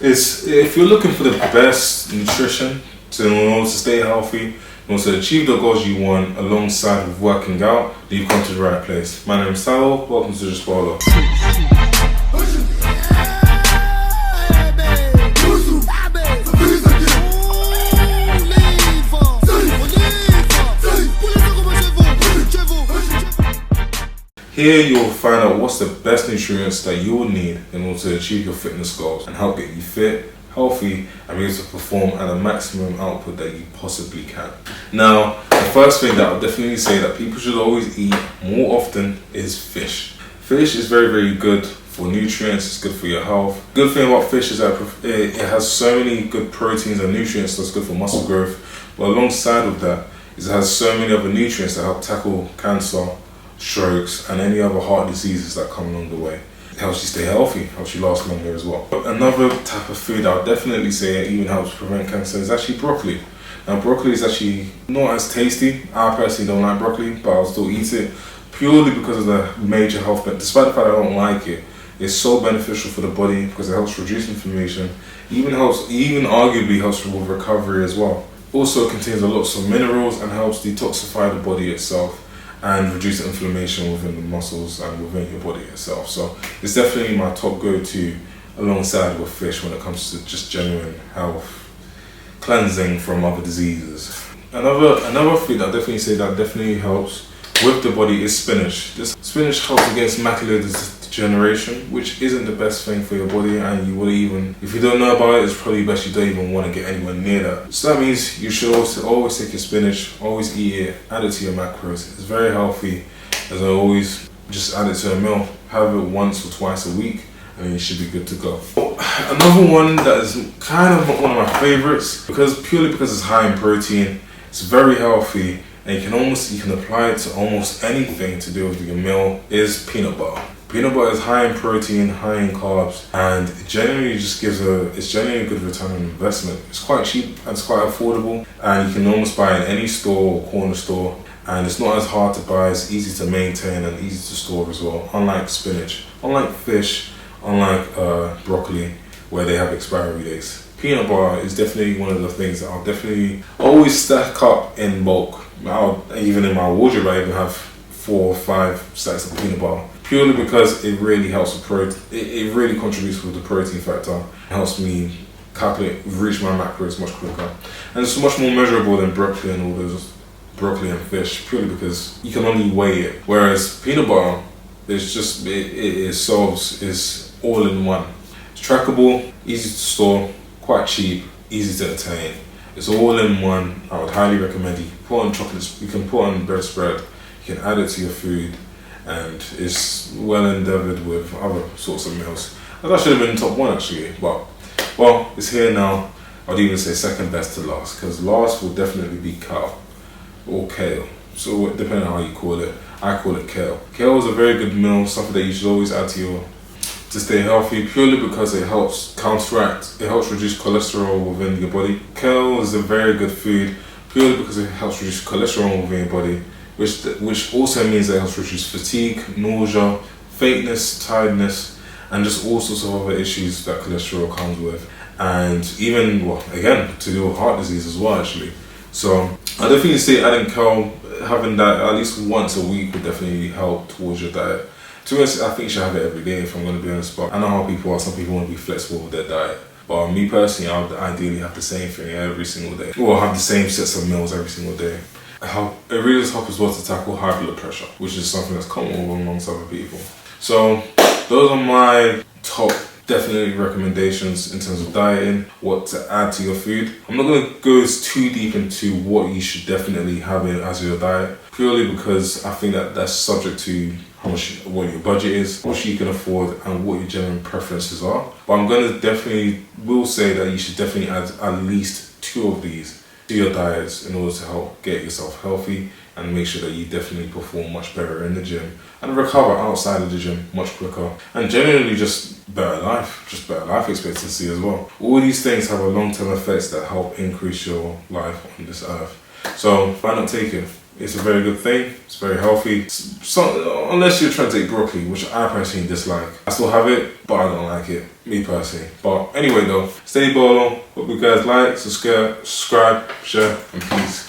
Is if you're looking for the best nutrition to stay healthy and also achieve the goals you want alongside with working out, then you've come to the right place. My name is Salo, welcome to Just Follow. Here you'll find out what's the best nutrients that you will need in order to achieve your fitness goals and help get you fit, healthy, and be able to perform at the maximum output that you possibly can. Now, the first thing that I'll definitely say that people should always eat more often is fish. Fish is very, very good for nutrients, it's good for your health. Good thing about fish is that it has so many good proteins and nutrients that's good for muscle growth, but alongside with that, it has so many other nutrients that help tackle cancer, strokes, and any other heart diseases that come along the way. It helps you stay healthy, helps you last longer as well. But another type of food I would definitely say even helps prevent cancer is actually broccoli. Now broccoli is actually not as tasty. I personally don't like broccoli, but I'll still eat it purely because of the major health benefits. Despite the fact I don't like it, it's so beneficial for the body because it helps reduce inflammation, even arguably helps with recovery as well. Also contains lots of minerals and helps detoxify the body itself and reduce inflammation within the muscles and within your body itself. So it's definitely my top go-to alongside with fish when it comes to just genuine health, cleansing from other diseases. Another food that I definitely say that definitely helps with the body is spinach. This spinach helps against macular degeneration, which isn't the best thing for your body, and you would even, if you don't know about it, it's probably best you don't even want to get anywhere near that. So that means you should also always take your spinach, always eat it, add it to your macros. It's very healthy, as I always just add it to a meal. Have it once or twice a week, and you should be good to go. Another one that is kind of one of my favorites, purely because it's high in protein, it's very healthy, and you can apply it to almost anything to do with your meal, is peanut butter. Peanut butter is high in protein, high in carbs, and it generally just it's generally a good return on investment. It's quite cheap and it's quite affordable, and you can almost buy it in any store or corner store, and it's not as hard to buy, it's easy to maintain and easy to store as well, unlike spinach, unlike fish, unlike broccoli, where they have expiry dates. Peanut butter is definitely one of the things that I'll definitely always stack up in bulk. Even in my wardrobe, I even have 4 or 5 stacks of peanut butter, purely because it really helps with it really contributes with the protein factor. It helps me reach my macros much quicker, and it's much more measurable than broccoli and all those broccoli and fish, purely because you can only weigh it. Whereas peanut butter, it's all in one. It's trackable, easy to store, quite cheap, easy to attain. It's all in one. I would highly recommend it. You can put on chocolates, you can put on bread spread, you can add it to your food, and it's well endeavoured with other sorts of meals. That should have been top 1 actually, but well, it's here now. I'd even say second best to last, because last will definitely be kale or kale. So depending on how you call it, I call it kale. Kale is a very good meal, something that you should always add to stay healthy, purely because it helps reduce cholesterol within your body. Kale is a very good food, purely because it helps reduce cholesterol within your body, which also means that it helps reduce fatigue, nausea, faintness, tiredness, and just all sorts of other issues that cholesterol comes with. And even, again, to do with heart disease as well, actually. So I definitely say adding kale, having that at least once a week would definitely help towards your diet. To be honest, I think you should have it every day if I'm going to be honest, but I know how people are. Some people want to be flexible with their diet. But me personally, I would ideally have the same thing every single day. Or have the same sets of meals every single day. It really does help as well to tackle high blood pressure, which is something that's common amongst other people. So those are my top definitely recommendations in terms of dieting, what to add to your food. I'm not going to go too deep into what you should definitely have as your diet, purely because I think that's subject to what your budget is, how much you can afford, and what your genuine preferences are. But I'm going to will say that you should definitely add at least 2 of these to your diets in order to help get yourself healthy and make sure that you definitely perform much better in the gym and recover outside of the gym much quicker, and generally just better life expectancy as well. All these things have a long-term effects that help increase your life on this earth. So why not take it? It's a very good thing. It's very healthy. So, unless you're trying to take broccoli, which I personally dislike. I still have it, but I don't like it. Me personally. But anyway though, stay bolo. Hope you guys like, subscribe, share, and peace.